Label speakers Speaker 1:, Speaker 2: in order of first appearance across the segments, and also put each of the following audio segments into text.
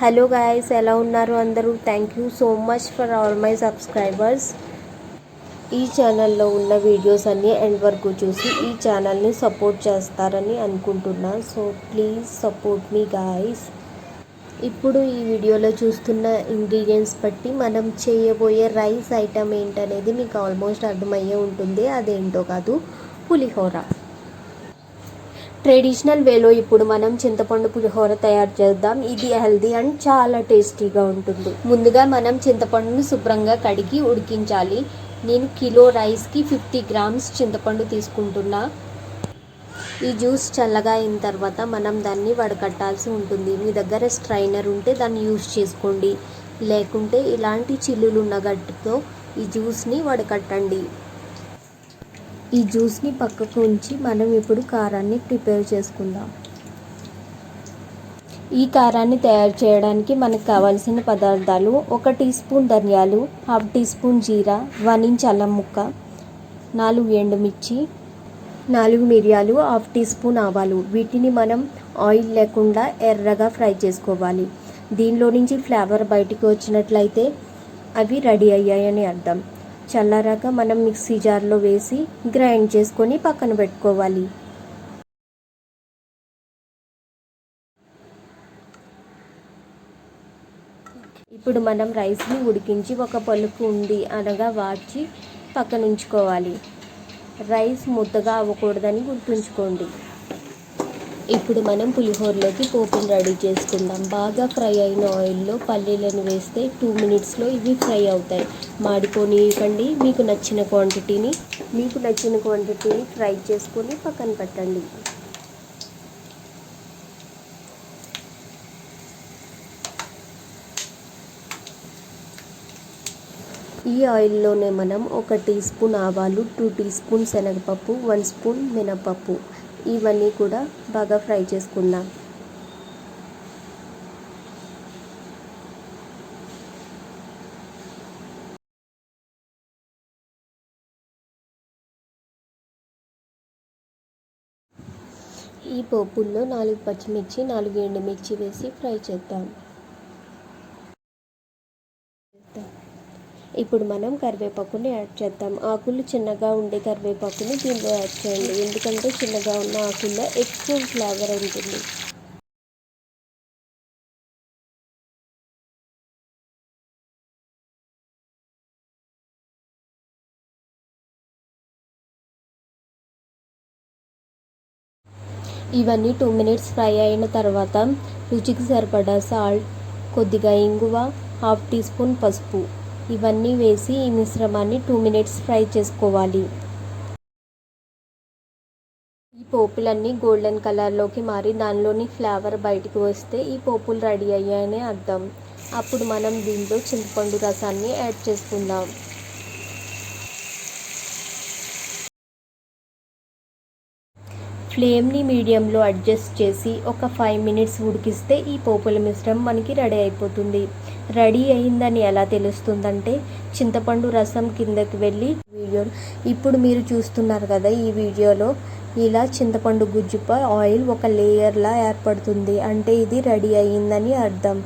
Speaker 1: Hello guys, ఎలా ఉన్నారు అందరూ? Thank you so much for all my subscribers. ఈ ఛానల్లో ఉన్న వీడియోస్ అన్నీ ఎండ్ వరకు చూసి ఈ ఛానల్ని సపోర్ట్ చేస్తారని అనుకుంటున్నా. So please support me guys. ఇప్పుడు ఈ వీడియోలో చూస్తున్న ఇంగ్రీడియంట్స్ బట్టి మనం చేయబోయే రైస్ ఐటమ్ ఏంటనేది మీకు ఆల్మోస్ట్ అర్థమయ్యే ఉంటుంది. అదేంటో కాదు, పులిహోర. ట్రెడిషనల్ వేలో ఇప్పుడు మనం చింతపండు పులిహోర తయారు చేద్దాం. ఇది హెల్దీ అండ్ చాలా టేస్టీగా ఉంటుంది. ముందుగా మనం చింతపండును శుభ్రంగా కడిగి ఉడికించాలి. నేను కిలో రైస్కి 50 గ్రామ్స్ చింతపండు తీసుకుంటున్నా. ఈ జ్యూస్ చల్లగా అయిన తర్వాత మనం దాన్ని వడకట్టాల్సి ఉంటుంది. మీ దగ్గర స్ట్రైనర్ ఉంటే దాన్ని యూజ్ చేసుకోండి, లేకుంటే ఇలాంటి చిల్లులున్న గట్టుతో ఈ జ్యూస్ని వడకట్టండి. ఈ జ్యూస్ని పక్కకు ఉంచి మనం ఇప్పుడు కారాన్ని ప్రిపేర్ చేసుకుందాం. ఈ కారాన్ని తయారు చేయడానికి మనకు కావాల్సిన పదార్థాలు: 1 టీ స్పూన్ ధనియాలు, 1/2 టీ స్పూన్ జీరా, 1 ఇంచ్ అల్లం ముక్క, 4 ఎండుమిర్చి, 4 మిరియాలు, 1/2 టీ స్పూన్ ఆవాలు. వీటిని మనం ఆయిల్ లేకుండా ఎర్రగా ఫ్రై చేసుకోవాలి. దీనిలో నుంచి ఫ్లేవర్ బయటికి వచ్చినట్లయితే అవి రెడీ అయ్యాయని అర్థం. చల్లారాక మనం మిక్సీ జార్లో వేసి గ్రైండ్ చేసుకొని పక్కన పెట్టుకోవాలి. ఇప్పుడు మనం రైస్ని ఉడికించి ఒక పలుకు ఉంది అనగా వాడ్చి పక్కన ఉంచుకోవాలి. రైస్ ముద్దగా అవ్వకూడదని గుర్తుంచుకోండి. ఇప్పుడు మనం పులిహోరలోకి పోపును రెడీ చేసుకుందాం. బాగా ఫ్రై అయిన ఆయిల్లో పల్లీలను వేస్తే 2 మినిట్స్లో ఇవి ఫ్రై అవుతాయి. మాడిపోనీయకండి. మీకు నచ్చిన క్వాంటిటీని ఫ్రై చేసుకొని పక్కన పెట్టండి. ఈ ఆయిల్లోనే మనం 1 టీ స్పూన్ ఆవాలు, 2 టీ స్పూన్ శనగపప్పు, 1 స్పూన్ మినపప్పు, ఇవన్నీ కూడా బాగా ఫ్రై చేసుకుందాం. ఈ పోపుల్లో 4 పచ్చిమిర్చి, 4 ఎండుమిర్చి వేసి ఫ్రై చేద్దాం. ఇప్పుడు మనం కరివేపాకుని యాడ్ చేద్దాం. ఆకులు చిన్నగా ఉండే కరివేపాకుని దీనిలో యాడ్ చేయండి, ఎందుకంటే చిన్నగా ఉన్న ఆకుల్లో ఎక్కువ ఫ్లేవర్ ఉంటుంది. ఇవన్నీ 2 మినిట్స్ ఫ్రై అయిన తర్వాత రుచికి సరిపడా సాల్ట్, కొద్దిగా ఇంగువ, 1/2 టీ స్పూన్ పసుపు, ఇవన్నీ వేసి ఈ మిశ్రమాన్ని 2 మినిట్స్ ఫ్రై చేసుకోవాలి. ఈ పోపులన్నీ గోల్డెన్ కలర్లోకి మారి దానిలోని ఫ్లేవర్ బయటికి వస్తే ఈ పోపులు రెడీ అయ్యాయని అర్థం. అప్పుడు మనం దీంట్లో చింతపండు రసాన్ని యాడ్ చేసుకుందాం. ఫ్లేమ్ని మీడియంలో అడ్జస్ట్ చేసి ఒక 5 మినిట్స్ ఉడికిస్తే ఈ పోపుల మిశ్రమం మనకి రెడీ అయిపోతుంది. రెడీ అయిందని ఎలా తెలుస్తుందంటే చింతపండు రసం కిందకి వెళ్ళి ఇప్పుడు మీరు చూస్తున్నారు కదా, ఈ వీడియోలో ఇలా చింతపండు గుజ్జుపై ఆయిల్ ఒక లేయర్లా ఏర్పడుతుంది. అంటే ఇది రెడీ అయ్యిందని అర్థం.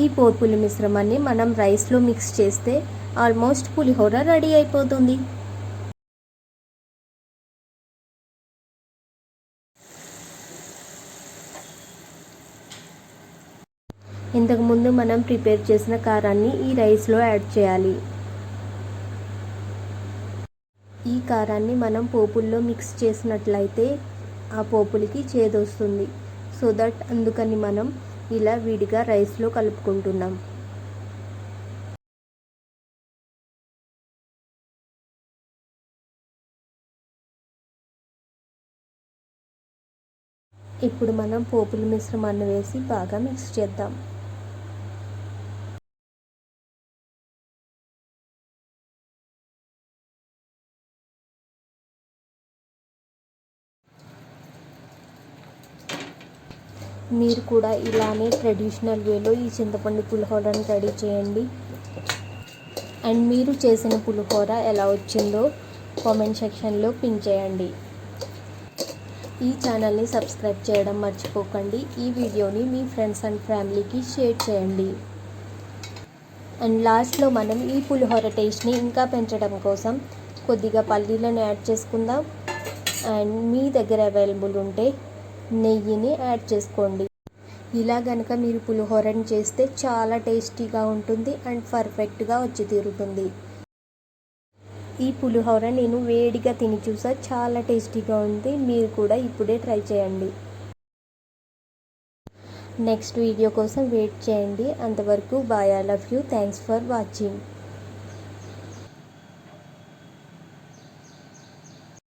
Speaker 1: ఈ పోపుల మిశ్రమాన్ని మనం రైస్లో మిక్స్ చేస్తే ఆల్మోస్ట్ పులిహోర రెడీ అయిపోతుంది. ఇంతకుముందు మనం ప్రిపేర్ చేసిన కారాన్ని ఈ రైస్లో యాడ్ చేయాలి. ఈ కారాన్ని మనం పోపుల్లో మిక్స్ చేసినట్లయితే ఆ పోపులకి చేదొస్తుంది. సో దట్ అందుకని మనం ఇలా విడిగా రైస్లో కలుపుకుంటున్నాం. ఇప్పుడు మనం పోపుల మిశ్రమాన్ని వేసి బాగా మిక్స్ చేద్దాం. మీరు కూడా ఇలానే ట్రెడిషనల్ వేలో ఈ చింతపండు పులిహోరని రెడీ చేయండి. అండ్ మీరు చేసిన పులిహోర ఎలా వచ్చిందో కామెంట్ సెక్షన్లో పిన్ చేయండి. ఈ ఛానల్ని సబ్స్క్రైబ్ చేయడం మర్చిపోకండి. ఈ వీడియోని మీ ఫ్రెండ్స్ అండ్ ఫ్యామిలీకి షేర్ చేయండి. అండ్ లాస్ట్లో మనం ఈ పులిహోర టేస్ట్ని ఇంకా పెంచడం కోసం కొద్దిగా పల్లీలను యాడ్ చేసుకుందాం. అండ్ మీ దగ్గర అవైలబుల్ ఉంటే నెయ్యిని యాడ్ చేసుకోండి. ఇలా కనుక మీరు పులిహోరని చేస్తే చాలా టేస్టీగా ఉంటుంది అండ్ పర్ఫెక్ట్గా వచ్చి తీరుతుంది. ఈ పులిహోర నేను వేడిగా తిని చూసా, చాలా టేస్టీగా ఉంది. మీరు కూడా ఇప్పుడే ట్రై చేయండి. నెక్స్ట్ వీడియో కోసం వెయిట్ చేయండి. అంతవరకు bye. I love you. Thanks for watching.